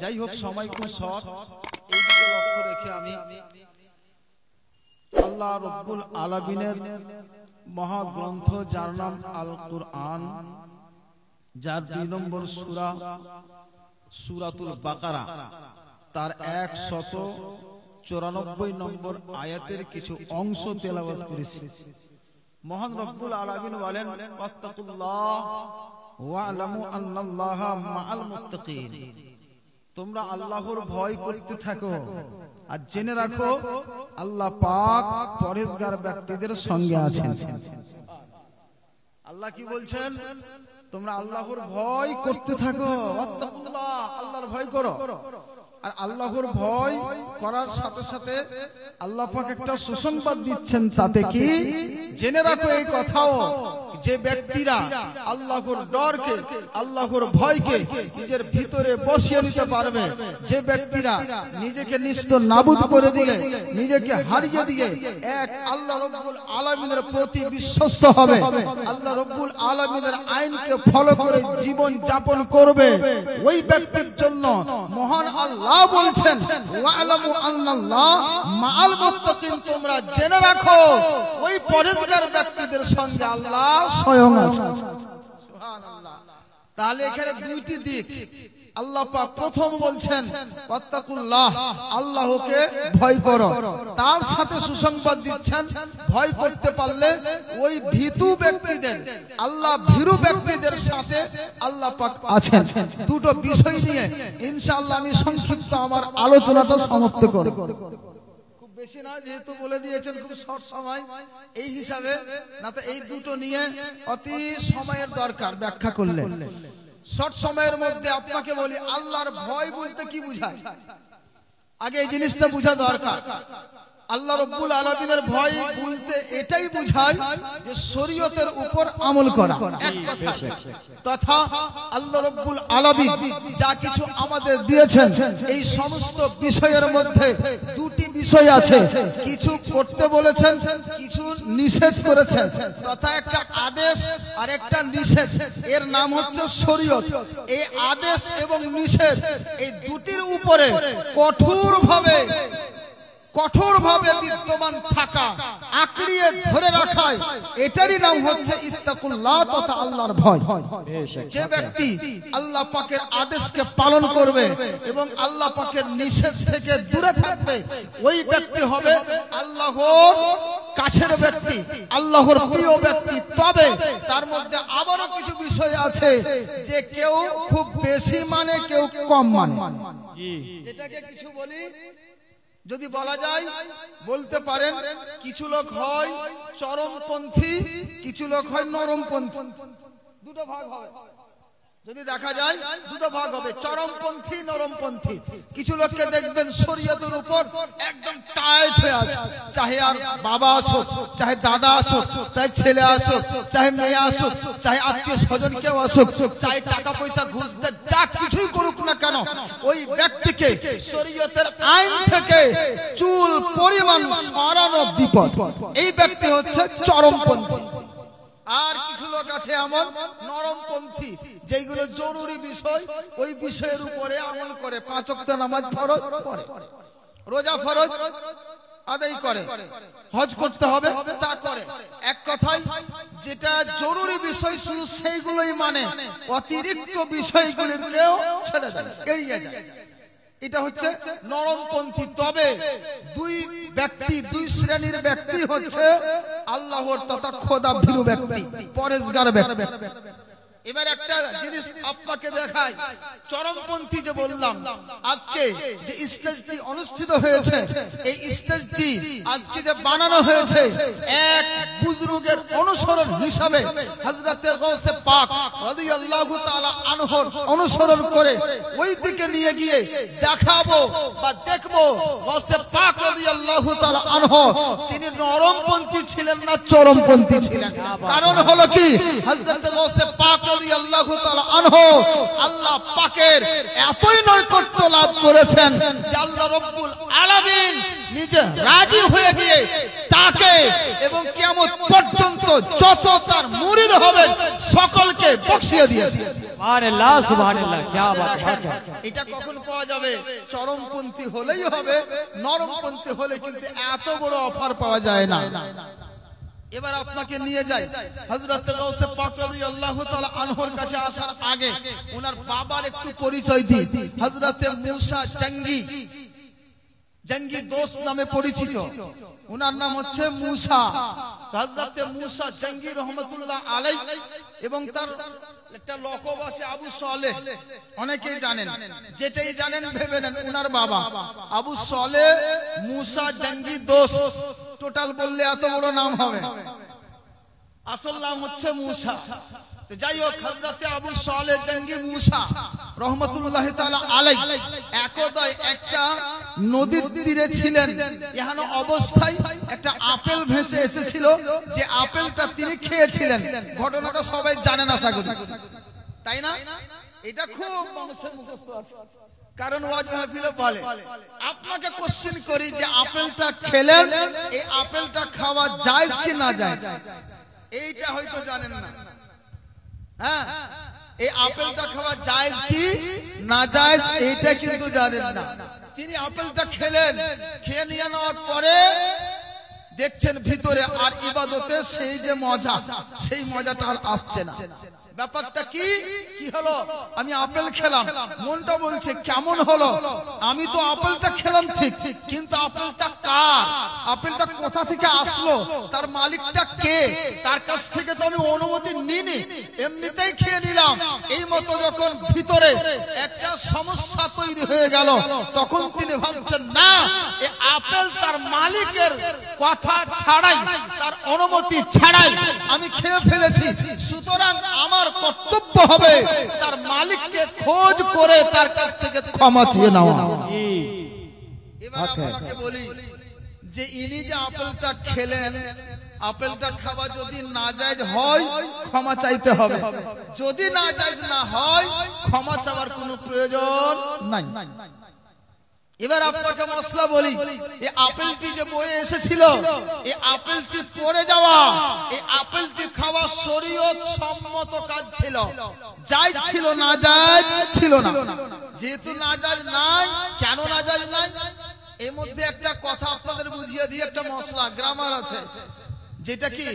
যাই হোক সময় খুব শর্ট, এই দিকে লক্ষ্য রেখে আমি আল্লাহ রব্বুল আলামিনের মহাগ্রন্থ যার নাম আল কুরআন, যার 2 নম্বর সূরা সূরাতুল বাকারা, তার 194 নম্বর আয়াতের কিছু অংশ তেলাওয়াত করেছি। মহান রব্বুল আলামিন বলেন, ওয়াত্তাকুল্লাহ ওয়া'লামু আন্নাল্লাহা মা'আল মুত্তাকিন। তোমরা আল্লাহর ভয় করতে থাকো আর জেনে রাখো আল্লাহ পাক পরহেজগার ব্যক্তিদের সঙ্গে আছেন। আল্লাহ কি বলছেন? তোমরা আল্লাহর ভয় করতে থাকো, ওয়াত্তাকুল্লাহ, আল্লাহর ভয় করো। আর আল্লাহর ভয় করার সাথে সাথে আল্লাহ পাক একটা সুসংবাদ দিচ্ছেন, তাতে কি জেনে রাখো এই কথাও, যে ব্যক্তিরা আল্লাহর ডরকে, আল্লাহর ভয়কে নিজের ভিতরে বসিয়ে নিতে পারবে, যে ব্যক্তিরা নিজেকে নিস্ত নাবুদ করে দিয়ে, নিজেকে হারিয়ে দিয়ে এক আল্লাহ রব্বুল আলামিনের প্রতি বিশ্বস্ত হবে, আল্লাহ রব্বুল আলামিনের আইনকে ফলো করে জীবন যাপন করবে, ওই ব্যক্তির জন্য মহান আল্লাহ বলছেন, ওয়া'লামু আন্নাল্লাহ মা'আল মুত্তাকিন। তোমরা জেনে রাখো ওই পরহেজগার ব্যক্তিদের সঙ্গে আল্লাহ স্বয়ং আছেন। সুবহানাল্লাহ। তাহলে এখানে দুইটি দিক আল্লাহ পাক প্রথম বলছেন ওয়াত্তাকুল্লাহ, আল্লাহকে ভয় করো, তার সাথে সুসংবাদ দিচ্ছেন ভয় করতে পারলে ওই ভীতু ব্যক্তিদের, আল্লাহ ভীরু ব্যক্তিদের সাথে আল্লাহ পাক আছেন। দুটো বিষয় নিয়ে ইনশাআল্লাহ আমি সংক্ষিপ্ত আমার আলোচনাটা সমাপ্ত করব। খুব বেশি না, যেহেতু বলে দিয়েছেন খুব শর্ট সময়, এই হিসাবে না তো এই দুটো নিয়ে অতি সময়ের দরকার ব্যাখ্যা করলে। শর্ট সময়ের মধ্যে আপনাকে বলি, আল্লাহর ভয় বলতে কি বুঝায়, আগে এই জিনিসটা বোঝা দরকার। আল্লাহ রব্বুল আলামিনের ভয় বলতে এটাই বোঝায় যে শরীয়তের উপর আমল করা, এক কথা। তথা আল্লাহ রব্বুল আলামিন যা কিছু আমাদের দিয়েছেন এই সমস্ত বিষয়ের মধ্যে দুটি বিষয় আছে, কিছু করতে বলেছেন, কিছু নিষেধ করেছেন, তথা একটা আদেশ আর একটা নিষেধ, এর নাম হচ্ছে শরীয়ত। এই আদেশ এবং নিষেধ এই দুটির উপরে কঠোরভাবে বিদ্যমান থাকা, আঁকড়িয়ে ধরে রাখা, এটারই নাম হচ্ছে ইত্তাকুল্লাহ তথা আল্লাহর ভয়। যে ব্যক্তি আল্লাহ পাকের আদেশকে পালন করবে এবং আল্লাহ পাকের নিষেধ থেকে দূরে থাকবে, ওই ব্যক্তি হবে আল্লাহর কাছের ব্যক্তি, আল্লাহর প্রিয় ব্যক্তি। তবে তার মধ্যে আবারও কিছু বিষয় আছে, যে কেউ খুব বেশি মানে, কেউ কম মানে। যেটাকে কিছু বলি, যদি বলা যায় বলতে পারেন, কিছু লোক হয় চরমপন্থী, কিছু লোক হয় নরমপন্থী, দুটো ভাগ হবে। যদি দেখা যায় দুটো ভাগ হবে, চরমপন্থী নরমপন্থী। কিছু লোককে দেখবেন শরীয়তের উপর একদম টাইট হয়ে আছে, চাহে আর বাবা আসুক, চাহে দাদা আসুক, চাহে ছেলে আসুক, চাহে মেয়ে আসুক, চাহে আত্মীয় স্বজন কেউ আসুক, চাহে টাকা পয়সা ঘুষ দেয়, যা কিছুই করুক না কেন, ওই ব্যক্তিকে শরীয়তের আইন থেকে চুল পরিমাণ সরানো বিপদ। এই ব্যক্তি হচ্ছে চরমপন্থী। আর কিছু লোক আছে এমন নরমপন্থী, যেগুলো জরুরি বিষয় ওই বিষয়ের উপরে আমল করে, 5 ওয়াক্ত নামাজ ফরজ পড়ে, রোজা ফরজ আদায় করে, হজ করতে হবে তা করে। এক কথায় যেটা জরুরি বিষয় শুধু সেইগুলোই মানে, অতিরিক্ত বিষয়গুলিকেও ছেড়ে দেয়, এড়িয়ে যায়। এটা হচ্ছে নরমপন্থী। তবে দুই শ্রেণীর ব্যক্তি হচ্ছে আল্লাহর তথা খোদা ভীরু ব্যক্তি, পরহেজগার ব্যক্তি। এবার একটা জিনিস আপনাকে দেখাই, চরমপন্থী যে বললাম, আজকে যে স্টেজটি অনুষ্ঠিত হয়েছে, এই স্টেজটি আজকে যে বানানো হয়েছে এক বুজরুগের অনুসরণ হিসাবে, হযরতে গাউসে পাক রাদিয়াল্লাহু তাআলা আনহুর অনুসরণ করে ওই দিকে নিয়ে গিয়ে দেখাবো বা দেখবো গাউসে পাক রাদিয়াল্লাহু তাআলা আনহু তিনি নরমপন্থী ছিলেন না চরমপন্থী ছিলেন। কারণ হলো কি, হযরতে গাউসে পাক রাদিয়াল্লাহু তাআলা আনহু আল্লাহ পাকের এতই নৈকট্য লাভ করেছেন যে আল্লাহ রাব্বুল আলামিন নিজে রাজি হয়ে গিয়ে তাকে এবং কিয়ামত পর্যন্ত যত তার মুরিদ হবেন সকলকে বখিয়ে দিয়েছেন। সুবহানাল্লাহ সুবহানাল্লাহ কি বাত এটা কখন পাওয়া যাবে? চরমপন্থী হলেই হবে, নরমপন্থী হলে কিন্তু এত বড় অফার পাওয়া যায় না। এবার আপনাকে নিয়ে যাই হযরত গাউসে পাক রাদিয়াল্লাহু তাআলা আনহুর কাছে আসার আগে ওনার বাবার একটু পরিচয় দিই। হযরতে মুসা জঙ্গি দোস্ত নামে পরিচিত, ওনার নাম হচ্ছে মুসা। হযরতে মুসা জঙ্গি রহমাতুল্লাহ আলাইহি এবং তার একটা লকব আছে আবু সালেহ, অনেকেই জানেন, যেটাই জানেন ভেবে নেন ওনার বাবা আবু সালেহ মুসা জঙ্গি দোস্ত। টোটাল বললে এত বড় নাম হবে, আসল নাম হচ্ছে মুসা। তো যাই হোক, হযরতে আবু সালেহ জঙ্গি মুসা রহমাতুল্লাহ তাআলা আলাইহি একদাই একটা নদীর তীরে ছিলেন। এখানে অবস্থায় একটা আপেল ভেসে এসেছিল, যে আপেলটা তিনি খেয়েছিলেন। ঘটনাটা সবাই জানেন আশা করি, তাই না? এটা খুব মানুষের মুখস্থ আছে, কারণ ওয়াজ মাহফিলে বলে। আপনাকে কোশ্চেন করি যে আপেলটা খেলেন, এই আপেলটা খাওয়া জায়েজ কি না জায়েজ? এইটা হয়তো জানেন না। হ্যাঁ, এই আপেলটা খাওয়া জায়েজ কি না জায়েজ এইটা কিন্তু জানেন না। তিনি আপেলটা খেলেন, খেয়ে নিয়ে নেওয়ার পরে দেখছেন ভিতরে আর ইবাদতে সেই যে মজা, সেই মজাটা আর আসছে না। ব্যাপারটা কি কি হলো? আমি আপেল খেলাম, মনটা বলছে কেমন হলো? আমি তো আপেলটা খেলাম ঠিক, কিন্তু আপেলটা কার? আপেলটা কোথা থেকে আসলো? তার মালিকটা কে? তার কাছ থেকে তো আমি অনুমতি নিইনি, এমনিতেই খেয়ে নিলাম। এই মতো যখন ভিতরে একটা সমস্যা তৈরি হয়ে গেল, তখন তিনি ভাবছেন না, এই আপেল তার মালিকের কথা ছাড়াই, তার অনুমতি ছাড়াই আমি খেয়ে ফেলেছি, সুতরাং আমার কর্তব্য হবে তার মালিককে খোঁজ করে তার কাছ থেকে ক্ষমা চেয়ে নেওয়া। এবার আপনাকে বলি যে ইনি যে আপেলটা খেলেন, আপেলটা খাওয়া যদি নাজায়েজ হয় ক্ষমা চাইতে হবে, যদি নাজায়েজ না হয় ক্ষমা চাওয়ার কোনো প্রয়োজন নাই। এবার আপনাকে মশলা বলি, এই আপেলটি যে বয়ে এসেছিল, এই আপেলটি পড়ে যাওয়া, এই আপেলটি খাওয়া শরীয়ত সম্মত কাজ ছিল, জায়েজ ছিল না জায়েজ ছিল না। যেহেতু না জায়েজ নাই, কেন না জায়েজ নাই? এর মধ্যে একটা কথা আপনাদের বুঝিয়ে দিয়ে, একটা মশলা গ্রামার আছে, যেটা কি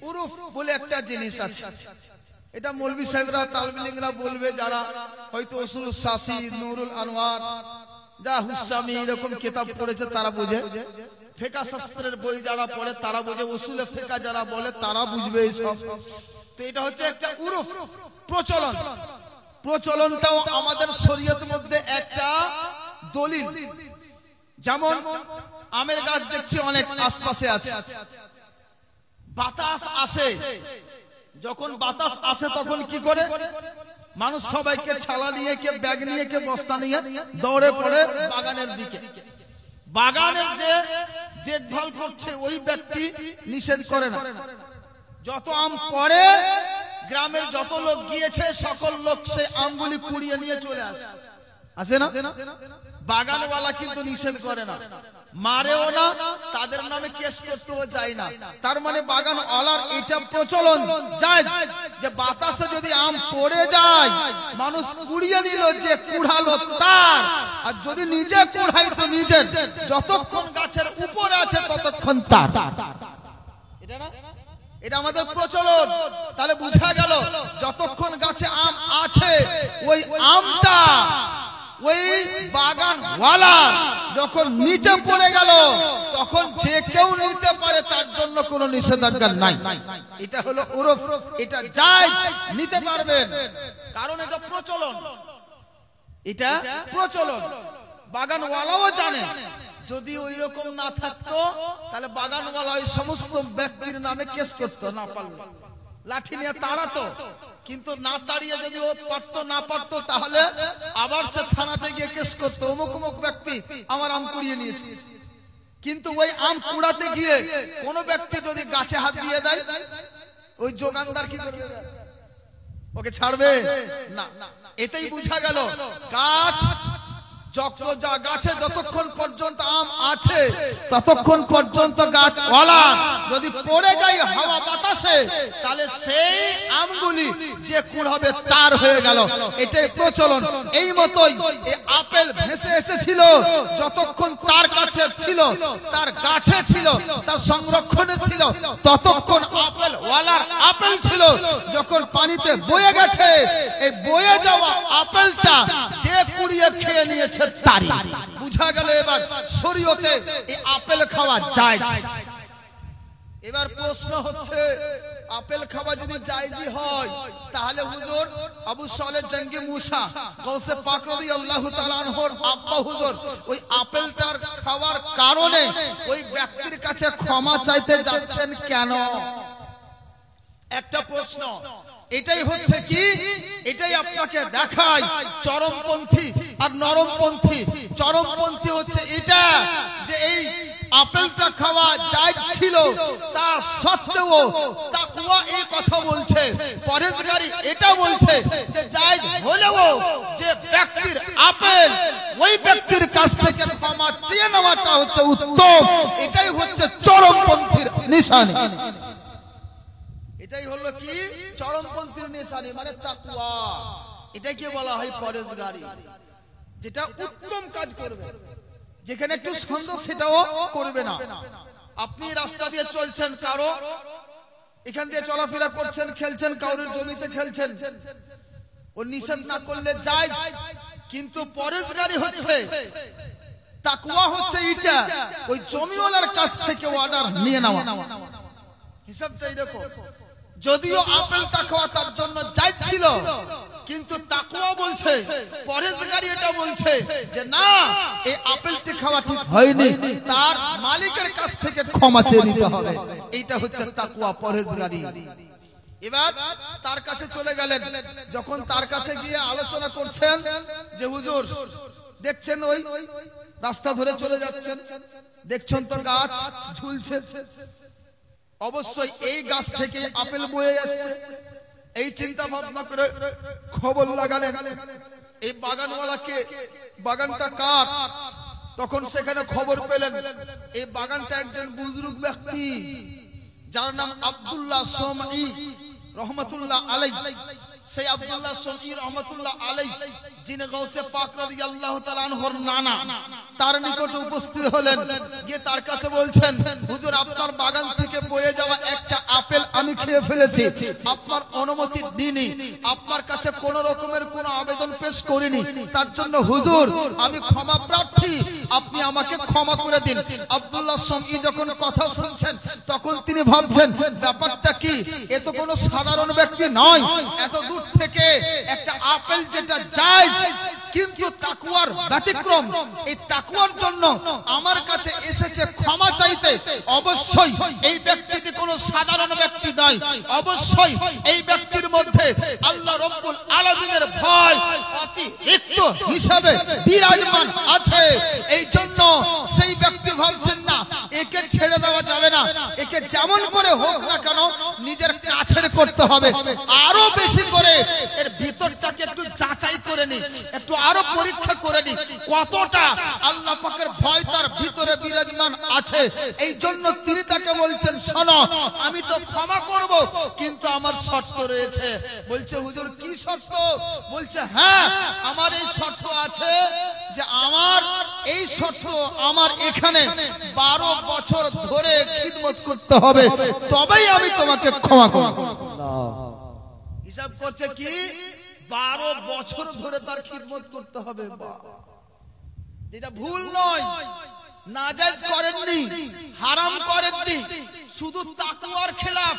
উরুফ বলে একটা জিনিস আছে। এটা মৌলভী সাহেবরা তালবিলিংরা বলবে, যারা হয়তো উসুলুস সাসি, নুরুল আনোয়ার, যা হুসামি এরকম কিতাব পড়েছে তারা বুঝে, ফিকহ শাস্ত্রের বই যারা পড়ে তারা বুঝে, উসুলে ফিকহ যারা বলে তারা বুঝবে এই সব। তো এটা হচ্ছে একটা উরুফ, প্রচলন। প্রচলনটাও আমাদের শরীয়তের মধ্যে একটা দলিল। যেমন আমের গাছ দেখছি অনেক আশপাশে আছে, বাতাস আসে, যখন বাতাস আসে তখন কি করে মানুষ সবাইকে ছালা নিয়ে, কে ব্যাগ নিয়ে, কে বস্তা নিয়ে দৌড়ে পড়ে বাগানের দিকে। বাগানের যে দেখভাল করছে ওই ব্যক্তি নিষেধ করে না। যত আম পড়ে গ্রামের যত লোক গিয়েছে সকল লোক সে আমগুলি কুড়িয়ে নিয়ে চলে আসে, আসে না? বাগানওয়ালা কিন্তু নিষেধ করে না, মারেও না, তাদের নামে কেস করতেও যায় না। তার মানে বাগানওয়ালার এটা প্রচলন যায় যে বাতাসে যদি আম পড়ে যায়, মানুষ কুড়িয়ে নিল, যে কুড়ালো তার, আর যদি নিজে কুড়াই তো নিজের, যতক্ষণ গাছের উপরে আছে ততক্ষণ তার। এটা না, এটা আমাদের প্রচলন। তাহলে বুঝা গেল যতক্ষণ গাছে আম আছে, ওই আমটা ওই বাগানওয়ালা যখন নিচে পড়ে গেল, তখন যে কেউ নিতে পারে, তার জন্য কোনো নিষেধাজ্ঞা নাই। এটা হলো উরুফ, এটা জায়েজ, নিতে পারবেন, কারণ এটা প্রচলন। এটা প্রচলন, বাগানওয়ালাও জানে। যদি ওই রকম না থাকতো তাহলে বাগানওয়ালা ওই সমস্ত ব্যক্তির নামে কেস করতো, না পারলে লাঠি নিয়ে তাড়াতো। কিন্তু না তাড়িয়ে যদি ও পারতো, না পারতো, তাহলে আবার সে থানাতে গিয়ে কেস করতো, অমুক অমুক ব্যক্তি আমার আম কুড়িয়ে নিয়েছে। কিন্তু ওই আম কুড়াতে গিয়ে কোন ব্যক্তি যদি গাছে হাত দিয়ে দেয়, ওই যোগানদার কি করবে? ওকে ছাড়বে না। এতেই বুঝা গেল গাছ গাছে যতক্ষণ পর্যন্ত আম আছে ততক্ষণ পর্যন্ত গাছ ওয়ালা, যদি পড়ে যায় হাওয়া বাতাসে তাহলে সেই আমগুলি যে কুড় হবে তার হয়ে গেল। এটাই প্রচলন। এই মতোই এই আপেল ভেসে এসেছিল, যতক্ষণ তার কাছে ছিল, তার গাছে ছিল, তার সংরক্ষণে ছিল, ততক্ষণ আপেল ওয়ালার আপেল ছিল। যখন পানিতে বয়ে গেছে, এই বয়ে যাওয়া আপেলটা যে কুড়িয়ে খেয়ে নিয়েছে তারই। বুঝা গেল এবার শরীয়তে এই আপেল খাওয়া জায়েজ। এবার প্রশ্ন হচ্ছে, আপেল খাওয়া যদি জায়েজই হয় তাহলে হুজুর আবু সালেহ জঙ্গি মুসা গৌসে পাক রাদিয়াল্লাহু তাআলা আনহুর আব্বা হুজুর ওই আপেলটার খাওয়ার কারণে ওই ব্যক্তির কাছে ক্ষমা চাইতে যাচ্ছেন কেন? একটা প্রশ্ন। এটাই হচ্ছে কি, এটাই আপনাকে দেখায় চরমপন্থী আর নরমপন্থী। চরমপন্থী হচ্ছে এটা যে এই আপেলটা খাওয়া জায়েজ ছিল, তা সত্ত্বেও তাকওয়া এই কথা বলছে, পরহেজগারি এটা বলছে যে জায়েজ হলেও যে ব্যক্তির আপেল ওই ব্যক্তির কাছ থেকে ক্ষমা চেয়ে নেওয়াটা হচ্ছে উত্তম। এটাই হচ্ছে চরমপন্থীর নিশানি। এটাই হলো কি চরমপন্থীর নিশানি, মানে তাকওয়া। এটাকে বলা হয় পরহেজগারি, যেটা উত্তম কাজ করবে, যেখানে একটু সন্দেহ সেটাও করবে না। আপনি রাস্তা দিয়ে চলছেন, কারো এখান দিয়ে চলাফেরা করছেন, খেলছেন, কারোর জমিতে খেলছেন, ও নিষেধ না করলে জায়েজ। কিন্তু পরহেজগারি হচ্ছে, তাকওয়া হচ্ছে এটা ওই জমিওয়ালার কাছ থেকে অর্ডার নিয়ে নেওয়া। হিসাবটা এরকম। যদিও আপেলটা খাওয়া তার জন্য জায়েজ ছিল, কিন্তু তাকওয়া বলছে, পরহেজগারি এটা বলছে যে না, এই আপেলটি খাওয়া ঠিক হয়নি, তার মালিকের কাছ থেকে ক্ষমা চেয়ে নিতে হবে। এইটা হচ্ছে তাকওয়া, পরহেজগারি। এবার তার কাছে চলে গেলেন। যখন তার কাছে গিয়ে আলোচনা করছেন যে হুজুর দেখছেন ওই রাস্তা ধরে চলে যাচ্ছেন, দেখছেন তো গাছ ঝুলছে, অবশ্যই এই গাছ থেকে আপেল বয়ে আসছে। এই চিন্তা ভাবনা করে খবর লাগালেন এই বাগানওয়ালাকে, বাগানটা কার? তখন সেখানে খবর পেলেন এই বাগানটা একজন বুজুর্গ ব্যক্তি, যার নাম আব্দুল্লাহ সোমঈ রহমাতুল্লাহ আলাইহি। সেই আব্দুল্লাহ সোমঈ রহমাতুল্লাহ আলাইহি যিনি গাউসে পাক রাদিয়াল্লাহু তাআলা আনহুর নানা, তার নিকটে উপস্থিত হলেন। গিয়ে তার কাছে বলছেন, হুজুর আপনার বাগান থেকে বয়ে যাওয়া একটা আপেল আমি খেয়ে ফেলেছি, আপনার অনুমতি দিইনি, আপনার কাছে কোন রকমের কোন আবেদন পেশ করিনি, তার জন্য হুজুর আমি ক্ষমা প্রার্থী, আপনি আমাকে ক্ষমা করে দিন। আব্দুল্লাহ সোমঈ যখন কথা শুনছেন তখন তিনি ভাবছেন ব্যাপারটা কি, এ তো কোনো সাধারণ ব্যক্তি নয়, এত দূর থেকে একটা আপেল যেটা জায়েজ কিন্তু তাকওয়ার ব্যতিক্রম, এই তাকওয়ার জন্য আমার কাছে এসেছে ক্ষমা চাইতে, অবশ্যই এই ব্যক্তিটি কোনো সাধারণ ব্যক্তি নয়, অবশ্যই এই ব্যক্তির মধ্যে আল্লাহ রাব্বুল আলামিনের ভয় অতিরিক্ত হিসাবে বিরাজমান আছে। এই জন্য সেই ব্যক্তি ভাবছেন না একে ছেড়ে দেওয়া যাবে না, একে যেমন করে হোক না কেন নিজের কাছের করতে হবে, আরো বেশি করে এর ভিতরটাকে একটু যাচাই করে নি, একটু আরো পরীক্ষা করে নি কতটা আল্লাহ পাকের ভয় তার ভিতরে বিরাজমান আছে। এই জন্য তিনি তাকে বলছেন, শোনো আমি তো ক্ষমা করব, কিন্তু আমার শর্ত রয়েছে। বলছে হুজুর কি শর্ত? বলছে হ্যাঁ আমার এই শর্ত আছে যে আমার এই শর্ত, আমার এখানে 12 বছর ধরে খিদমত করতে হবে, তবেই আমি তোমাকে ক্ষমা করব। হিসাব করছে কি 12 বছর ধরে তার খিদমত করতে হবে, যেটা ভুল নয়, নাজায়েজ করেননি, হারাম করেননি, শুধু তাকওয়ার খেলাফ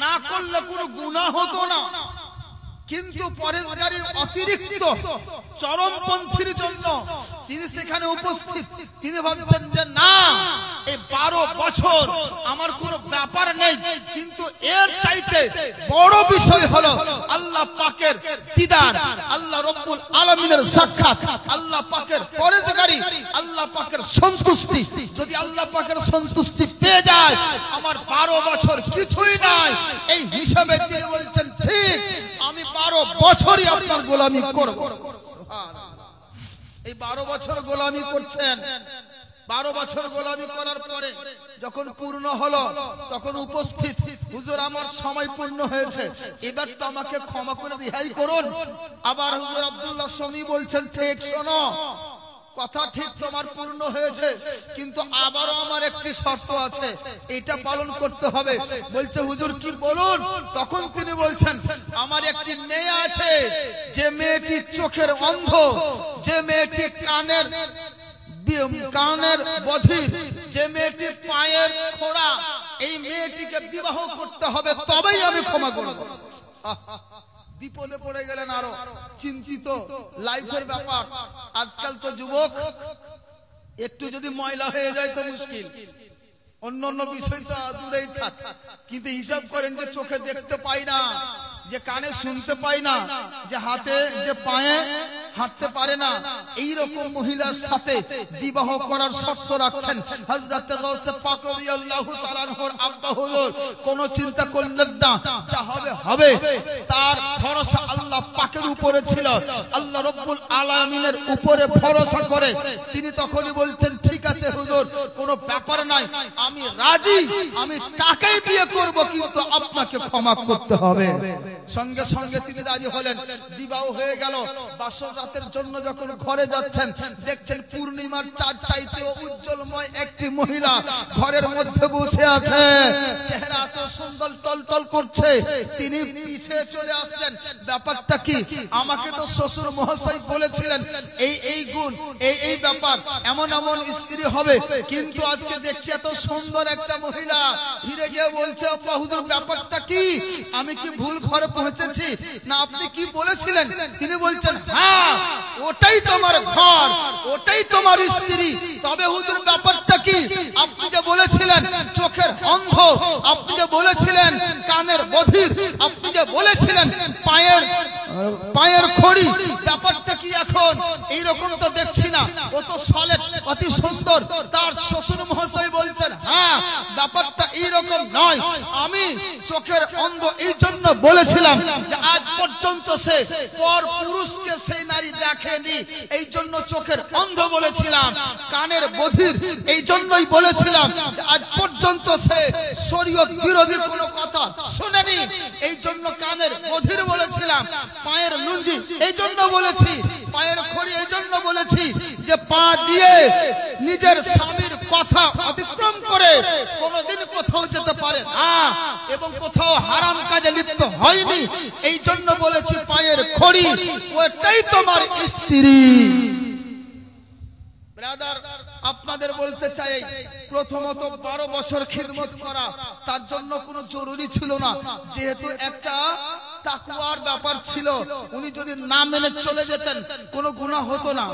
না করলে কোনো গুনাহ হতো না। কিন্তু পরহেজগারি অতিরিক্ত চরমপন্থীর জন্য তিনি সেখানে উপস্থিত, তিনি ভাবছেন যে না এই 12 বছর আমার কোনো ব্যাপার নেই, কিন্তু এর চাইতে বড় বিষয় হলো আল্লাহ পাকের দিদার, আল্লাহ রাব্বুল আলামিনের সাক্ষাৎ, আল্লাহ পাকের পরহেজগারি, আল্লাহ পাকের সন্তুষ্টি। যদি আল্লাহ পাকের সন্তুষ্টি পেয়ে যায় আমার 12 বছর কিছুই নাই, এই হিসাবে তিনি বলছেন ঠিক আমি 12 বছরই আপনার গোলামি করব। সুবহানাল্লাহ। এই 12 বছর গোলামি করছেন, 12 বছর গোলামি করার পরে যখন পূর্ণ হলো তখন উপস্থিত, হুজুর আমার সময় পূর্ণ হয়েছে, এবার তো আমাকে ক্ষমা করে রেহাই করুন। আবার হুজুর আব্দুল্লাহ শমী বলছেন, ঠিক শোনো, কথা ঠিক তোমার পূর্ণ হয়েছে, কিন্তু আবারও আমার একটি শর্ত আছে, এটা পালন করতে হবে। বলছে হুজুর কি বলুন? তখন তিনি বলছেন, আমার একটি মেয়ে আছে, যে মেয়েটি চোখের অন্ধ, যে মেয়েটি কানের বধির, যে মেয়েটি পায়ের খোড়া, এই মেয়েটিকে বিবাহ করতে হবে, তবেই আমি ক্ষমা করব। বিপদে পড়ে গেলেন, আরো চিন্তিত লাইফের ব্যাপার। আজকাল তো যুবক একটু যদি ময়লা হয়ে যায় তো মুশকিল, অন্য বিষয় তো দূরেই থাক, কিন্তু হিসাব করেন যে চোখে দেখতে পাই না, যে কানে শুনতে পাই না, যে হাতে যে পায়ে হাঁটতে পারে না, এই রকম মহিলার সাথে বিবাহ করার শর্ত রাখছেন হযরত গাউসে পাক রাদিয়াল্লাহু তাআলা আনহুর আব্বা হুজুর। কোন চিন্তা করলেন না, যা হবে হবে। তার ভরসা আল্লাহ পাকের উপরে ছিল, আল্লাহ রাব্বুল আলামিনের উপরে ভরসা করে তিনি তখনই বলছেন, ঠিক আছে হুজুর, কোনো ব্যাপার নাই, আমি রাজি, আমি তাকেই বিয়ে করব, কিন্তু আপনাকে ক্ষমা করতে হবে। সঙ্গে সঙ্গে তিনি রাজি হলেন, বিবাহ হয়ে গেল। বাসরাতের জন্য যখন ঘরে যাচ্ছেন, দেখছেন পূর্ণিমার চাঁদ চাইতেও উজ্জ্বলময় একটি মহিলা ঘরের মধ্যে বসে আছে, চেহারা এত সুন্দর টলটল করছে। তিনি পিছিয়ে চলে আসলেন, ব্যাপারটা কি? আমাকে তো শ্বশুর মহাশয় বলেছিলেন এই গুণ, এই ব্যাপার, এমন এমন স্ত্রী হবে, কিন্তু আজকে দেখছি এত সুন্দর একটা মহিলা। ফিরে গিয়ে বলছে, আব্বা হুজুর ব্যাপারটা কি? আমি কি ভুল ঘরে পৌঁছেছি না আপনি কি বলেছিলেন? তিনি বলছেন, হ্যাঁ ওটাই তোমার ঘর, ওটাই তোমার স্ত্রী। তবে হুজুর ব্যাপারটা কি? আপনি যে বলেছিলেন চোখের অন্ধ, আপনি যে বলেছিলেন কানের বধির, আপনি যে বলেছিলেন পায়ের খড়ি, ব্যাপারটা কি এখন? এইরকম তো দেখছি না, ও তো সলেট, অতি সুন্দর। তার শ্বশুর মহাশয় বলছেন, হ্যাঁ ব্যাপারটা এইরকম নয়, আমি চোখের অন্ধ এই জন্য বলেছিলাম যে আজ পর্যন্ত সে পর পুরুষকে সেই নারী দেখেনি, এই জন্য চোখের অন্ধ বলেছিলাম। কানের বধির এই জন্যই বলেছিলাম আজ পর্যন্ত সে শরীয়ত বিরোধী কোনো কথা শুনেনি, এই জন্য কানের বধির বলেছিলাম। পায়ের লুঙ্গি এই জন্য বলেছি, পায়ের খড়ি এই জন্য বলেছি যে পা দিয়ে নিজের স্বামীর কথা অতিক্রম করে কোনোদিন কোথাও যেতে পারে না এবং কোথাও হারাম কাজে লিপ্ত হয়নি, এই জন্য বলেছি পায়ের খড়ি, ওটাই তোমার স্ত্রী। ব্রাদার, আপনাদের বলতে চাই, প্রথমত 12 বছর খিদমত করা তার জন্য কোনো জরুরি ছিল না, যেহেতু একটা তাকওয়ার ব্যাপার ছিল। উনি যদি না মেনে চলে যেতেন কোনো গুনাহ হতো না।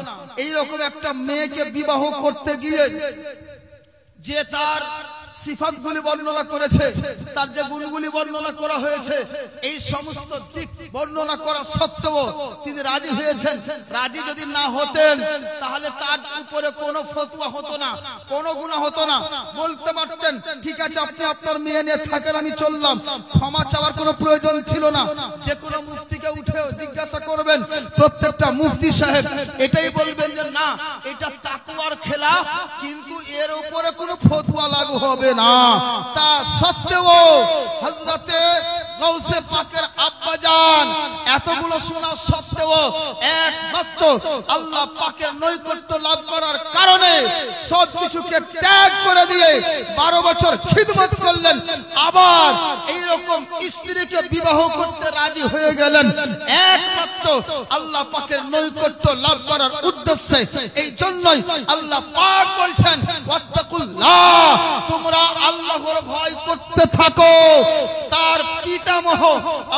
এইরকম একটা মেয়েকে বিবাহ করতে গিয়ে যে তার সিফাতগুলি বর্ণনা করেছে, তার যে গুণগুলি বর্ণনা করা হয়েছে, এই সমস্ত দিক বর্ণনা করা সত্ত্বেও তিনি রাজি হয়েছেন। রাজি যদি না হতেন তাহলে তার উপরে কোনো ফতোয়া হতো না, কোনো গুনাহ হতো না। বলতে পারতেন, ঠিক আছে আপনি আপনার মেয়ে নিয়ে থাকেন, আমি চললাম। ক্ষমা চাওয়ার কোনো প্রয়োজন ছিল না। যে কোনো মুফতিকে উঠে জিজ্ঞাসা করবেন, প্রত্যেকটা মুফতি সাহেব এটাই বলবেন যে না, এটা তাকওয়ার খেলাফ, কিন্তু এর উপরে কোনো ফতোয়া লাগু হবে না। তা সত্ত্বেও হযরতে গাউসে পাকের আব্বাজান এতগুলো শোনা সত্ত্বেও একমাত্র আল্লাহ পাকের নৈকট্য লাভ করার কারণে সবকিছুকে ত্যাগ করে দিয়ে 12 বছর খিদমত করলেন, আবার এইরকম স্ত্রীকে বিবাহ করতে রাজি হয়ে গেলেন একমাত্র আল্লাহ পাকের নৈকট্য লাভ করার উদ্দেশ্যে। এই জন্যই আল্লাহ পাক বলছেন, ওয়াত্তাকুল্লাহ, তোমরা আল্লাহর ভয় করতে থাকো। তার পিতামহ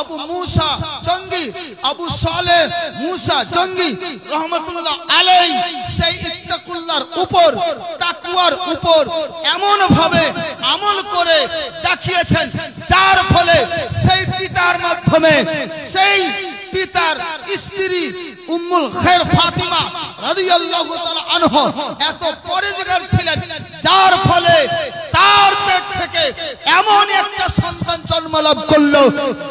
আবু মুসা জঙ্গি, আবু সালেহ মুসা জঙ্গি রহমাতুল্লাহ আলাইহি সেই ইত্তাকুল্লাহর উপর, তাকওয়ার উপর এমন ভাবে আমল করে দেখিয়েছেন, যার ফলে সেই পিতার মাধ্যমে সেই পিতার স্ত্রী উম্মুল খায়র ফাতিমা রাদিয়াল্লাহু তাআলা আনহা এত পরেজগার ছিলেন, যার ফলে তার পেট থেকে এমন একটা সন্তান জন্ম লাভ করলো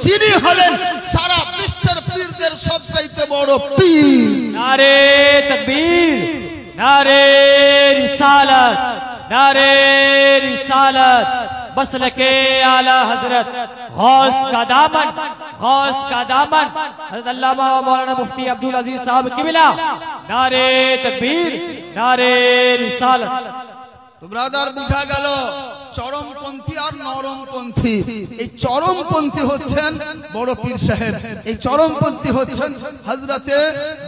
যিনি হলেন সারা বিশ্বের পীরদের সবচাইতে বড় পীর। নারে তাকবীর। नारे रिसालत, नारे रिसालत, मसलके आला हजरत गौस का दामन, गौस का दामन हजरत अल्लामा मौलाना मुफ्ती अब्दुल अजीज साहब किबला। नारे तकबीर, नारे रिसालत। तो ब्रादार बुझा গেল চরমপন্থী আর নরমপন্থী। এই চরমপন্থী হচ্ছেন বড় পীর সাহেব, এই চরমপন্থী হচ্ছেন হযরতে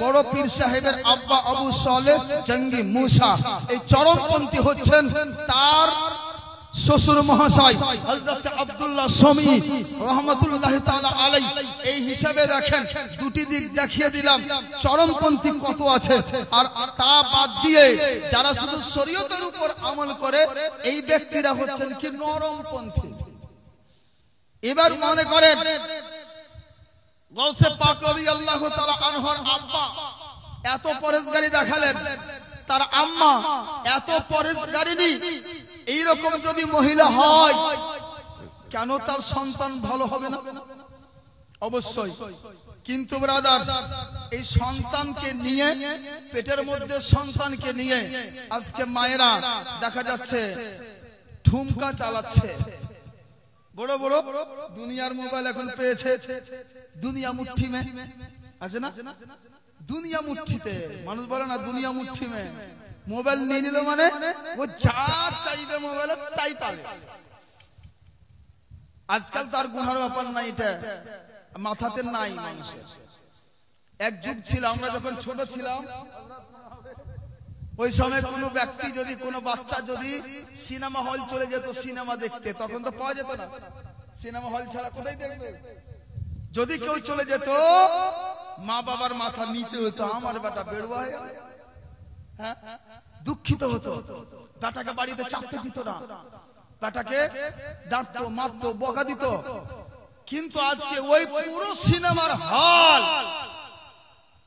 বড় পীর সাহেবের আব্বা আবু সালেহ জঙ্গি মুসা। এই চরমপন্থী হচ্ছেন তার শ্বশুর মহাশয় হযরতে আব্দুল্লাহ শমী রহমাতুল্লাহি তাআলা আলাইহি। এই হিসাবে দেখেন দুটি দিক দেখিয়ে দিলাম চরমপন্থী কত আছে। আর তা বাদ দিয়ে যারা শুধু শরীয়তের উপর আমল করে এই ব্যক্তিরা হচ্ছেন কি নরমপন্থী। এবার মনে করেন গৌসে পাক রাদিয়াল্লাহু তাআলা আনহুর আব্বা এত পরেশগারি দেখালেন, তার আম্মা এত পরেশগারিনী। এইরকম যদি মহিলা হয় কেন তার সন্তান ভালো হবে না? অবশ্যই। কিন্তু ব্রাদার এই সন্তানকে নিয়ে, পেটের মধ্যে সন্তানকে নিয়ে আজকে মায়েরা দেখা যাচ্ছে ঠুমকা চালাচ্ছে। বড় বড় দুনিয়ার মোবাইল এখন পেয়েছে, দুনিয়া মুঠি মে আছে না, দুনিয়া মুঠিতে। মানুষ বলে না দুনিয়া মুঠি মে। মোবাইল নিয়ে নিল মানে ও যা চাইবে মোবাইলে তাই পাবে। আজকাল তার গুনার ব্যাপার নাই, এটা মাথাতে নাই মানুষের। এক যুগ ছিল আমরা যখন ছোট ছিলাম, ওই সময় কোনো ব্যক্তি যদি, কোনো বাচ্চা যদি সিনেমা হল চলে যেত সিনেমা দেখতে, তখন তো পাওয়া যেত না। সিনেমা হল ছাড়া কোথায় দেখবে? যদি কেউ চলে যেত মা বাবার মাথা নিচে হতো, আমার বেটা বেড়ুয়া হয়ে গেল। হ্যাঁ, দুঃখিত হতো। বেটাকে বাড়িতে চাপতে দিত না, বেটাকে ডাঁটতো, মারতো, বকা দিত। কিন্তু আজকে ওই পুরো সিনেমার হল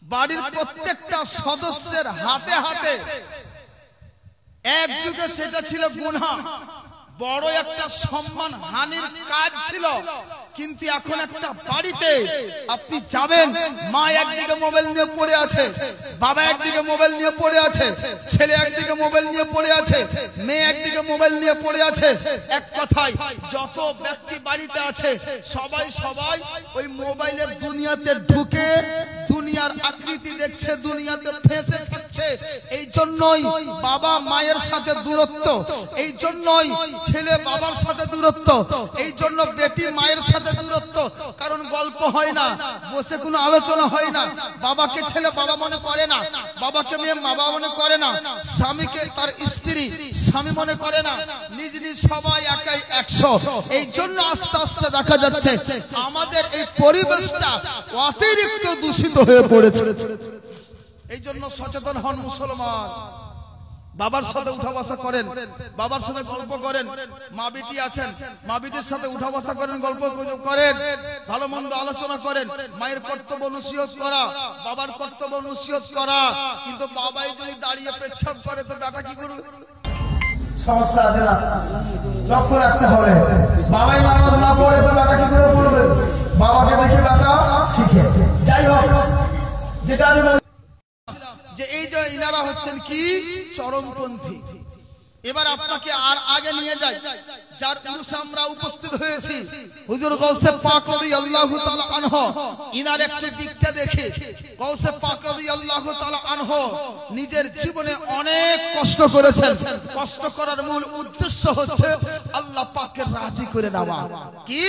বাড়ির প্রত্যেকটা সদস্যের হাতে হাতে। এক যুগে সেটা ছিল গুনাহ, বড় একটা সম্মান হানির কাজ ছিল। কিন্তু এখন একটা বাড়িতে আপনি যাবেন, মা একদিকে মোবাইল নিয়ে পড়ে আছে, বাবা একদিকে মোবাইল নিয়ে পড়ে আছে, ছেলে একদিকে মোবাইল নিয়ে পড়ে আছে, মেয়ে একদিকে মোবাইল নিয়ে পড়ে আছে। এক কথায় যত ব্যক্তি বাড়িতে আছে সবাই সবাই ওই মোবাইলের দুনিয়াতে ঢুকে দুনিয়ার আকৃতি দেখছে, দুনিয়াতে ফেঁসে থাকছে। এই জন্যই বাবা মায়ের সাথে দূরত্ব, এই জন্যই ছেলে বাবার সাথে দূরত্ব, এই জন্য বেটি মায়ের সাথে দূরত্ব। কারণ গল্প হয় না, বসে কোনো আলোচনা হয় না। বাবাকে ছেলে বাবা মনে করে না, বাবাকে মেয়ে বাবা মনে করে না, স্বামীকে তার স্ত্রী স্বামী মনে করে না, নিজ নিজ সবাই একাই 100। এই জন্য আস্তে আস্তে দেখা যাচ্ছে আমাদের এই পরিবেশটা অতিরিক্ত দূষিত হয়ে পড়েছে। এই জন্য সচেতন হন মুসলমান। বাবার সাথে উঠা বসা করেন, বাবার সাথে গল্প করেন। মা বেটি আছেন, মা বেটির সাথে উঠা বসা করেন, গল্প করেন, ভালো মন্দ আলোচনা করেন। মায়ের কর্তব্য নসিহত করা, বাবার কর্তব্য নসিহত করা। কিন্তু বাবাই যদি দাঁড়িয়ে পেচ্ছাপ করে তো বেটা কি করবে? সমস্যা আছে না? লক্ষ্য রাখতে হবে। বাবাই নামাজ না পড়ে তো বেটা কি করে পড়বে? বাবাকে দেখে বেটা শিখে। যাই হোক, যেটা আমি যে এই যে ইনারা হচ্ছেন কি চরমপন্থী। এবার আপনাকে আর আগে নিয়ে যাই, যার পুরুষ আমরা উপস্থিত হয়েছি হুজুর গৌসে পাক রাদিয়াল্লাহু তাআলা আনহু। ইনার একটু দিকটা দেখে গৌসে পাক রাদিয়াল্লাহু তাআলা আনহু নিজের জীবনে অনেক কষ্ট করেছেন। কষ্ট করার মূল উদ্দেশ্য হচ্ছে আল্লাহ পাকের রাজি করে নেওয়া। কি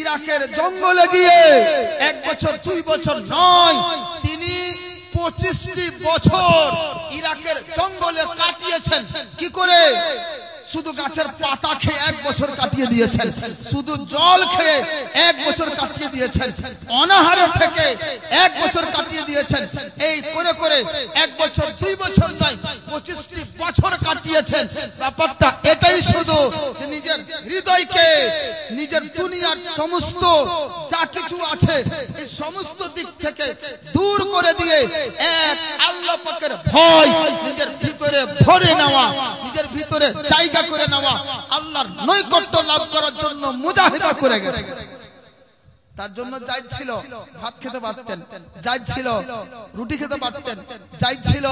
ইরাকের জঙ্গলে গিয়ে 1 বছর 2 বছর নয়, তিনি 25টি বছর ইরাকের জঙ্গলে কাটিয়েছেন। কি করে? শুধু গাছের পাতা খেয়ে 1 বছর কাটিয়ে দিয়েছেন, শুধু জল খেয়ে 1 বছর কাটিয়ে দিয়েছেন, অনাহারে থেকে 1 বছর কাটিয়ে দিয়েছেন। এই করে করে 1 বছর 2 বছর নয়, 25টি বছর কাটিয়েছেন। ব্যাপারটা এটাই শুধু নিজের হৃদয়কে, নিজের দুনিয়ার সমস্ত যা কিছু আছে এই সমস্ত দিক থেকে দূর করে দিয়ে এক আল্লাহ পাকের ভয় নিজের ভিতরে ভরে নেওয়া, নিজের ভিতরে জায়গা করে নেওয়া, আল্লাহর নৈকট্য লাভ করার জন্য মুজাহিদা করে গেছে। তার জন্য জায়েজ ছিল ভাত খেতে পারতেন, জায়েজ ছিল রুটি খেতে পারতেন, জায়েজ ছিল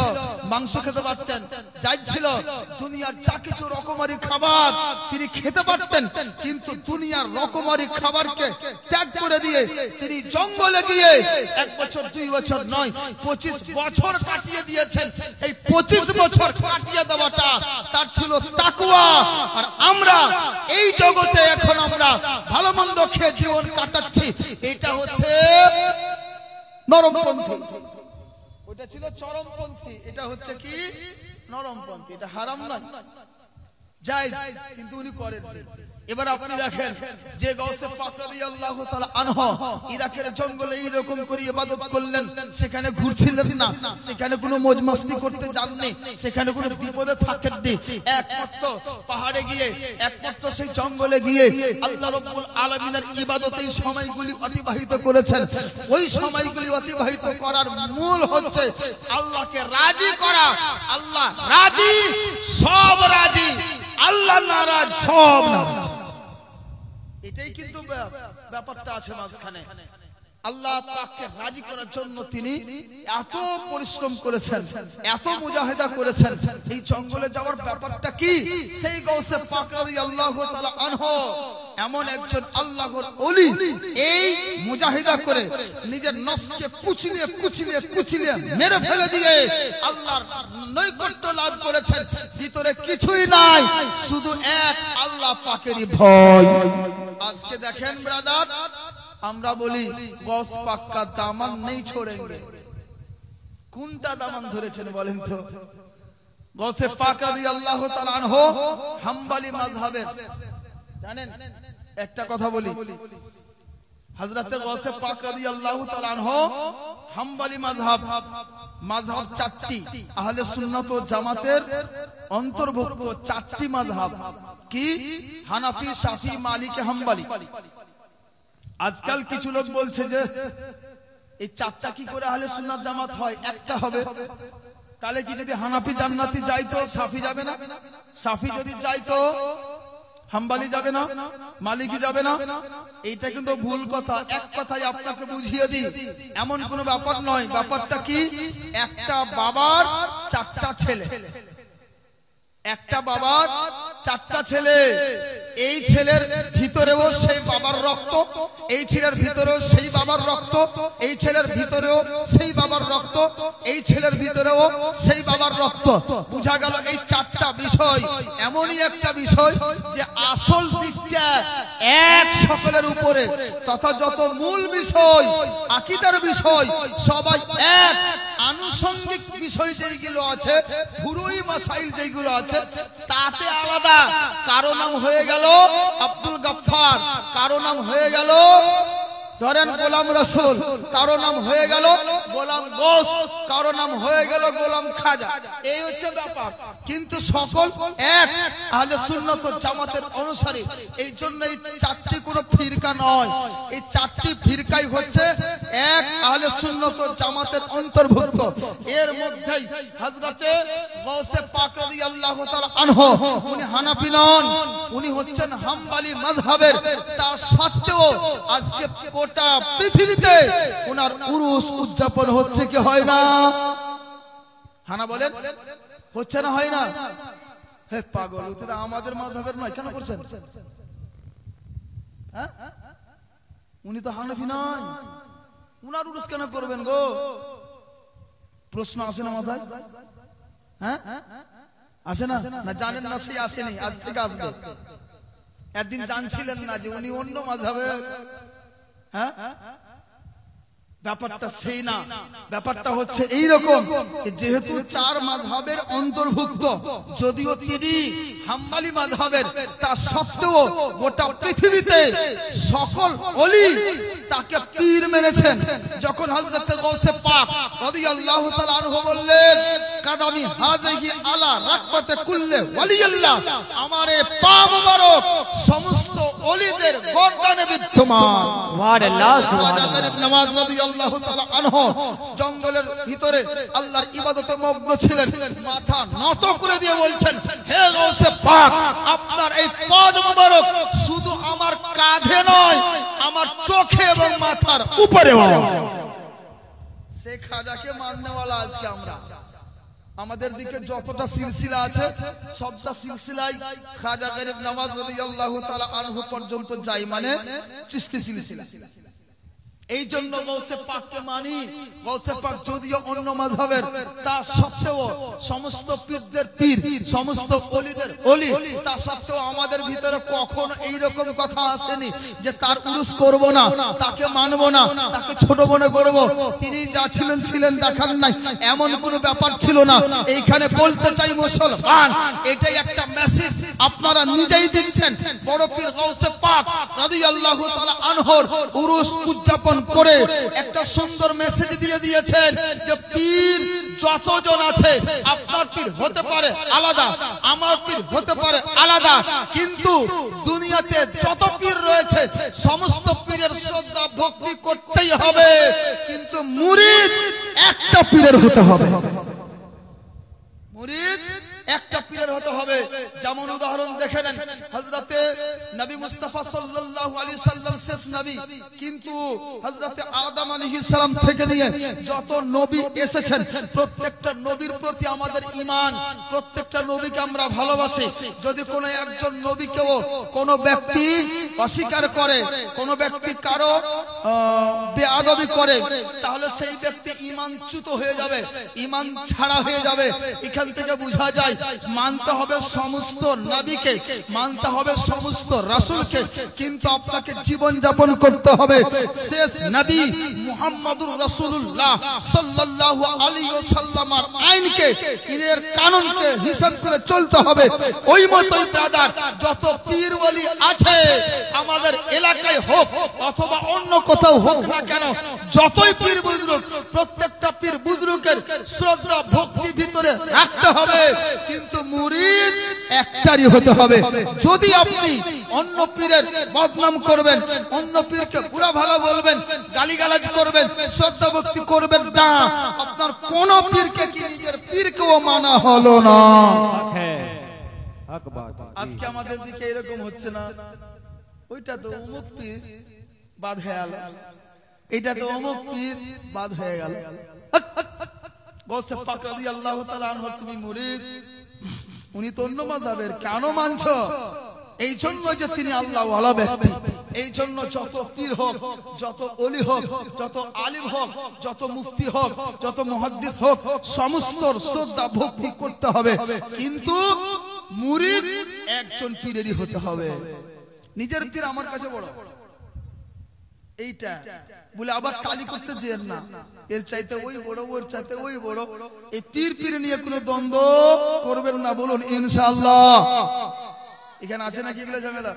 মাংস খেতে পারতেন, জায়েজ ছিল দুনিয়ার যা কিছু রকমারি খাবার তিনি খেতে পারতেন। কিন্তু দুনিয়ার রকমারি খাবারকে ত্যাগ করে দিয়ে তিনি জঙ্গলে গিয়ে 1 বছর 2 বছর নয় 25 বছর কাটিয়ে দিয়েছেন। এই 25 বছর কাটিয়ে দেওয়াটা তার ছিল তাকওয়া। আর আমরা এই জগতে এখন আমরা ভালো মন্দ খেয়ে জীবন কাটাচ্ছি, এটা হচ্ছে নরমপন্থী। ওটা ছিল চরমপন্থী, এটা হচ্ছে কি নরমপন্থী। এটা হারাম নয়, জায়েজ, কিন্তু উনি করেন। এবার আপনি দেখেন যে গাউসে পাক রাদিয়াল্লাহু তাআলা আনহু ইরাকের জঙ্গলে এইরকম করে ইবাদত করলেন, সেখানে ঘুরছিলেন না, সেখানে কোনো মौज मस्ती করতে যাননি, সেখানে কোনো বিপদে থাকেননি। একমাত্র পাহাড়ে গিয়ে, একমাত্র সেই জঙ্গলে গিয়ে আল্লাহ রাব্বুল আলামিনের ইবাদতেই সময়গুলি অতিবাহিত করেছেন। ওই সময়গুলি অতিবাহিত করার মূল হচ্ছে আল্লাহকে রাজি করা। আল্লাহ রাজি, সব রাজি, আল্লাহ নারাজ, সব নারাজ। এটাই কিন্তু ব্যাপারটা আছে মাঝখানে। আল্লাহ পাককে রাজি করার জন্য তিনি এত পরিশ্রম করেছেন, এত মুজাহিদা করেছেন। এই জঙ্গলে যাওয়ার ব্যাপারটা কি? সেই গাউসে পাক রাদিয়াল্লাহু তাআলা আনহু এমন একজন আল্লাহর ওলি, এই মুজাহিদা করে নিজের নফসকে কুচলিয়ে কুচলিয়ে কুচলিয়ে মেরে ফেলে দিয়ে আল্লাহর নৈকট্য লাভ করেছেন। ভিতরে কিছুই নাই, শুধু এক আল্লাহ পাকেরই ভয়। আজকে দেখেন ব্রাদার, আমরা বলি গস পাক কা দামান নেই ছোড়েঙ্গে। কোনটা দামান ধরেছেন বলেন তো? গসে পাক রাদিয়াল্লাহু তাআলা আনহু হাম্বলি মাযহাবের, জানেন একটা কথা বলি, হযরতে গসে পাক রাদিয়াল্লাহু তাআলা আনহু হাম্বলি মাযহাব, মাযহাব 4টি, আহলে সুন্নাত ও জামাতের অন্তর্ভুক্ত 4টি মাযহাব। কি? হানাফি, শাফি, মালিকি, হাম্বলি। আজকাল কিছু লোক বলছে যে এই 4টা কি করে আহলে সুন্নাত জামাত হয়? একটা হবে। তাহলে কি যদি হানাফি জান্নাতি যায় তো শাফি যাবে না? শাফি যদি যায় তো হাম্বলি যাবে না? মালিকি যাবে না? এইটা কিন্তু ভুল কথা। এক কথাই আপনাকে বুঝিয়ে দিই, এমন কোনো ব্যাপার নয়। ব্যাপারটা কি? একটা বাবার 4টা ছেলে, একটা বাবার 4টা ছেলে। এই ছেলের ভিতরেও সেই বাবার রক্ত, এই ছেলের ভিতরেও সেই বাবার রক্ত, এই ছেলের ভিতরেও সেই বাবার রক্ত, এই ছেলের ভিতরেও সেই বাবার রক্ত। বুঝা গেল এই 4টা বিষয় এমনই একটা বিষয় যে আসল দিকটা এক সকলের উপরে, তথা যত মূল বিষয়, আকীদার বিষয় সবাই এক। আনুষঙ্গিক বিষয় যেগুলো আছে, ফুরুই মাসাইল যেগুলো আছে, তাতে আলাদা। কারো নাম হয়ে গেল আব্দুল গাফফার, কারো নাম হয়ে গেল ধরেন গোলাম রাসূল, কারো নাম হয়ে গেল গোলাম গোস, কারো নাম হয়ে গেল গোলাম খাজা। এই হচ্ছে ব্যাপার, কিন্তু সকল এক আহলে সুন্নাত ওয়াল জামাতের অনুসারী। এই জন্য এই 4টি কোনো ফিরকা নয়, এই 4টি ফিরকাই হচ্ছে এক আহলে সুন্নাত ওয়াল জামাতের অন্তর্ভুক্ত। এর মধ্যেই হযরতে গাউসে পাক রাদিয়াল্লাহু তাআলা আনহু উনি হানাফি নন, উনি হচ্ছেন হাম্বলি মাযহাবের। তার সত্ত্বেও আজকে গোটা পৃথিবীতে ওনার উরুস উদযাপন হচ্ছে কি হয় না? হানা বলেন হচ্ছে না, হয় না? হে পাগল, এটা আমাদের মাযহাবের নয়, কেন করছেন? হ্যাঁ, উনি তো হানাফি নয়, উনার উরুস কেন করবেন গো? প্রশ্ন আসে না মাথায়? হ্যাঁ, আসে না? না জানেন না, সেই আসেনি, আজ থেকে আসবে। একদিন জানছিলেন না যে উনি অন্য মাযহাবে? হ্যাঁ, ব্যাপারটা সেই না। ব্যাপারটা হচ্ছে এইরকম, যেহেতু 4 মাযহাবের অন্তর্ভুক্ত, যদিও তিনি হাম্বলি মাযহাবের, তা সত্ত্বেও গোটা পৃথিবীতে সকল ওলি তাকে পীর মেনেছেন। যখন হযরত গাউসে পাক রাদিয়াল্লাহু তাআলা আনহু বললেন কাদামি হাযিহি আলা রাকবাতে কুল্লে ওয়ালিয়াল্লাহ, আমার এই পা মোবারক সমস্ত ওলিদের গর্দানে বিদ্যমান। সুবহানাল্লাহ খাজা গরিব নওয়াজ রাদিয়াল্লাহু তাআলা আনহু জঙ্গলের ভিতরে আল্লাহর ইবাদতে মগ্ন ছিলেন, মাথা নত করে দিয়ে বলছেন, হে গাউসে পাক, আপনার এই পদ মোবারক শুধু আমার কাঁধে নয়, আমার চোখে এবং মাথার উপরেও। সে খাজাকে মাননেওয়ালা আজকে আমরা, আমাদের দিকে যতটা সিলসিলা আছে সবটা সিলসিলাই খাজা গরিব নওয়াজ রাদিয়াল্লাহু তাআলা আনহু পর্যন্ত যাই, মানে চিশতি সিলসিলা। এই জন্য গৌসে পাককে মানি। গৌসে পাক যদিও অন্য মাযহাবের, তা সত্ত্বেও সমস্ত পীরদের পীর, সমস্ত ওলিদের ওলি, তা সত্ত্বেও আমাদের ভিতরে কখনো এই রকম কথা আসেনি যে তার উরুস করব না, তাকে মানব না, তাকে ছোট মনে করব, তিনি যা ছিলেন ছিলেন দেখান নাই, এমন কোনো ব্যাপার ছিল না। এইখানে বলতে চাই মুসলমান, এটাই একটা মেসেজ আপনারা নিজেই দিচ্ছেন। বড় পীর গৌসে পাক রাদিয়াল্লাহু তাআলা আনহুর উরুস উদযাপন করে একটা সুন্দর মেসেজ দিয়ে দিয়েছেন যে পীর যতজন আছে, আপনার পীর হতে পারে আলাদা, আমার পীর হতে পারে আলাদা, কিন্তু দুনিয়াতে যত পীর রয়েছে সমস্ত পীরের শ্রদ্ধা ভক্তি করতেই হবে, কিন্তু মুরিদ একটা পীরের হতে হবে। মুরিদ একটা পীরের হতে হবে। যেমন উদাহরণ দেখে নেন, হযরতে নবী মুস্তাফা সাল্লাল্লাহু আলাইহি সাল্লাম শেষ নবী, কিন্তু হযরতে আদম আলাইহিস সালাম থেকে নিয়ে যত নবী এসেছেন প্রত্যেকটা নবীর প্রতি আমাদের ঈমান, প্রত্যেকটা নবীকে আমরা ভালোবাসি। যদি কোনো একজন নবীকেও কোনো ব্যক্তি অস্বীকার করে, কোনো ব্যক্তি কারো বেয়াদবি করে, তাহলে সেই ব্যক্তি ঈমানচ্যুত হয়ে যাবে, ঈমান ছাড়া হয়ে যাবে। এখান থেকে বোঝা যায় মানতে হবে সমস্ত নবীকে, মানতে হবে সমস্ত রাসূলকে, কিন্তু আপনাকে জীবন যাপন করতে হবে শেষ নবী মুহাম্মদুর রাসূলুল্লাহ সাল্লাল্লাহু আলাইহি ওয়াসাল্লামের আইনকে, এর কানুনকে হিসাব করে চলতে হবে। ওই মতই ব্রাদার, যত পীর ওলি আছে আমাদের এলাকায় হোক অথবা অন্য কোথাও হোক না কেন, যতই পীর বুজুর্গ, প্রত্যেকটা পীর বুজুর্গের শ্রদ্ধা ভক্তি ভিতরে রাখতে হবে, কিন্তু মুরিদ একটারই হতে হবে। যদি আপনি অন্য পীরের বদনাম করবেন, অন্য পীরকে পুরা ভালো বলবেন, গালিগালাজ করবেন, শ্রদ্ধা ভক্তি করবেন না, আপনার কোন পীরকে কি নিজের পীরকেও মানা হলো না। আজকে আমাদের দিকে এরকম হচ্ছে না, ওইটা তো অমুক পীর বাদ হয়ে গেল, এটা তো অমুক পীর বাদ হয়ে গেল। গৌসে পাক রাদিয়াল্লাহু তাআলা আনহু তুমি মুরিদ, উনি তো অন্য মাযহাবের, কেন মানছো? এই জন্য যে তিনি আল্লাহ ওয়ালা ব্যক্তি। এই জন্য যত পীর হোক, যত ওলি হোক, যত আলিম হোক, যত মুফতি হোক, যত মুহাদ্দিস হোক, সমস্ত শ্রদ্ধা ভক্তি করতে হবে, কিন্তু মুরিদ একজন পীরেরই হতে হবে। নিজের পীর আমার কাছে বড় এইটা বলে আবার তালি করতে যেন না, এর চাইতে ওই বড়, ওর চাইতে ওই বড়, এই পীর পীর নিয়ে কোনো দ্বন্দ্ব করবেন না, বলুন ইনশাআল্লাহ। এখানে আছে নাকি এগুলো ঝামেলা?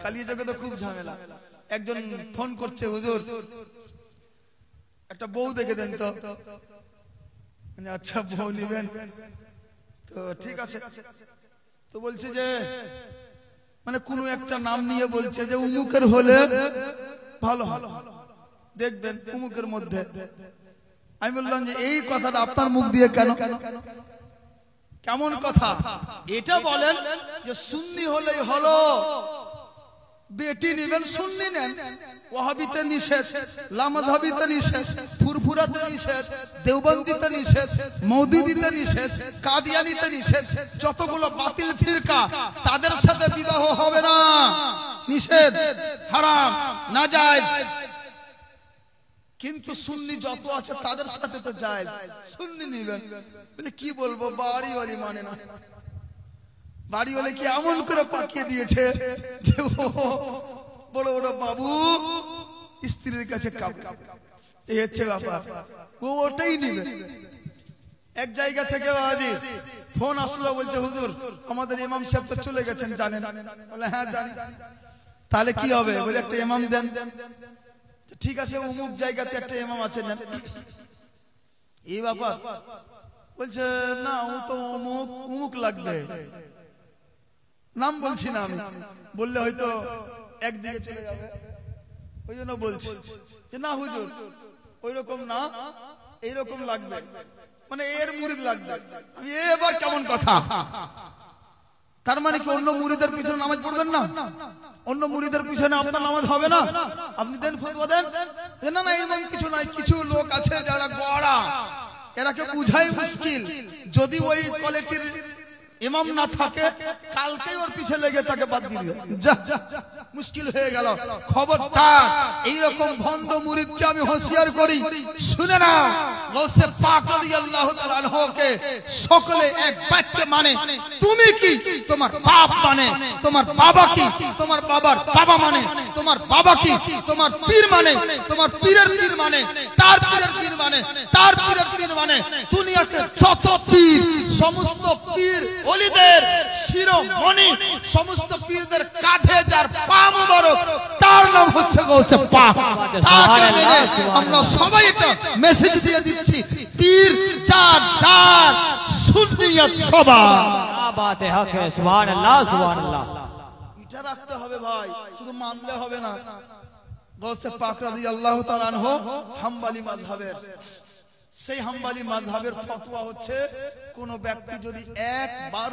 কালিয়া জগতে খুব ঝামেলা। একজন ফোন করছে, হুজুর একটা বউ দেখে দেন তো। আচ্ছা বউ নিবেন তো ঠিক আছে, তো বলছে যে মানে কোন একটা নাম নিয়ে বলছে যে উমুকের হলে ভালো ভালো দেখবেন, উমুকের মধ্যে। আমি বললাম যে এই কথাটা আপনার মুখ দিয়ে কেন, কেমন কথা? এটা বলেন যে সুন্নি হলেই হলো, বেটি নিবেন সুন্নি নেন, ওয়াহাবিতে নিষেধ, লামাযহাবিতে নিষেধ, ফুরফুরাতে নিষেধ, দেওবন্দিতে নিষেধ, মওদুদিতে নিষেধ, কাদিয়ানিতে নিষেধ, যতগুলো বাতিল ফিরকা তাদের সাথে বিবাহ হবে না, নিষেধ, হারাম, নাজায়েজ। কিন্তু সুন্নি যত আছে তাদের সাথে তো জায়েজ, সুন্নি নিবেন। বলে কি বলবো, বাড়ি ওয়ালি মানে না, বাড়ি হলে কি এমন করে পাকিয়ে দিয়েছে যে বড় বড় বাবু স্ত্রীর কাছে কাঁপে, এই হচ্ছে ব্যাপার, ও ওটাই নিবে। এক জায়গা থেকে আজি ফোন আসলো, বলছে হুজুর আমাদের ইমাম সাহেব তো চলে গেছেন, জানেন? বলে হ্যাঁ জানি। তাহলে কি হবে? বলে একটা ইমাম দেন। ঠিক আছে, অমুক জায়গাতে একটা ইমাম আছে, নেন। এই ব্যাপার বলছে না ও তো অমুক অমুক লাগবে, নাম বলছি না আমি, বললে হয়তো একদিকে চলে যাবে, ওই জন্য বলছি যে না হুজুর ওই রকম না, এইরকম লাগবে, মানে এর মুরিদ লাগবে। আমি এবার কেমন কথা, তার মানে কি অন্য মুরিদের পিছনে নামাজ পড়বেন না? অন্য মুরিদের পিছনে আপনার নামাজ হবে না? আপনি দেন ফতোয়া দেন না না এমন কিছু নাই। কিছু লোক আছে যারা গড়া, এরাকে বুঝাই মুশকিল। যদি ওই কোয়ালিটির ইমাম না থাকে কালকেই ওর পিছে লেগে তাকে বাদ দিবে, যা মুশকিল হয়ে গেল। খবরদার এইরকম ভণ্ড মুরিদকে আমি হুঁশিয়ার করি, শুনে না গৌসে পাক রাদিয়াল্লাহু তাআলা আনহুকে সকলে এক বাক্যে মানে। তুমি কি তোমার বাপ মানে, তোমার বাবা কি তোমার বাবার বাবা মানে, তোমার বাবা কি তোমার পীর মানে, তোমার পীরের পীর মানে, তার পীরের পীর মানে, তার পীরের পীর মানে। দুনিয়াতে যত পীর, সমস্ত পীর ওলিদের শিরোমণি, সমস্ত পীরদের কাঁধে যার পা মুবারক, তার নাম হচ্ছে গৌসে পাক। তাকে মেনে আমরা সবাই একটা মেসেজ দিয়ে দিচ্ছি, পীর চার চার, সুন্নিয়ত সবার। क्या बात है, हक है, सुभान अल्लाह सुभान अल्लाह। এটা রাখতে হবে ভাই, শুধু মানলে হবে না। গৌসে পাক রাদিয়াল্লাহু তাআলা আনহু হাম্বলি মাযহাবের, সেই হাম্বলি মাযহাবের ফতোয়া হচ্ছে কোন ব্যক্তি যদি একবার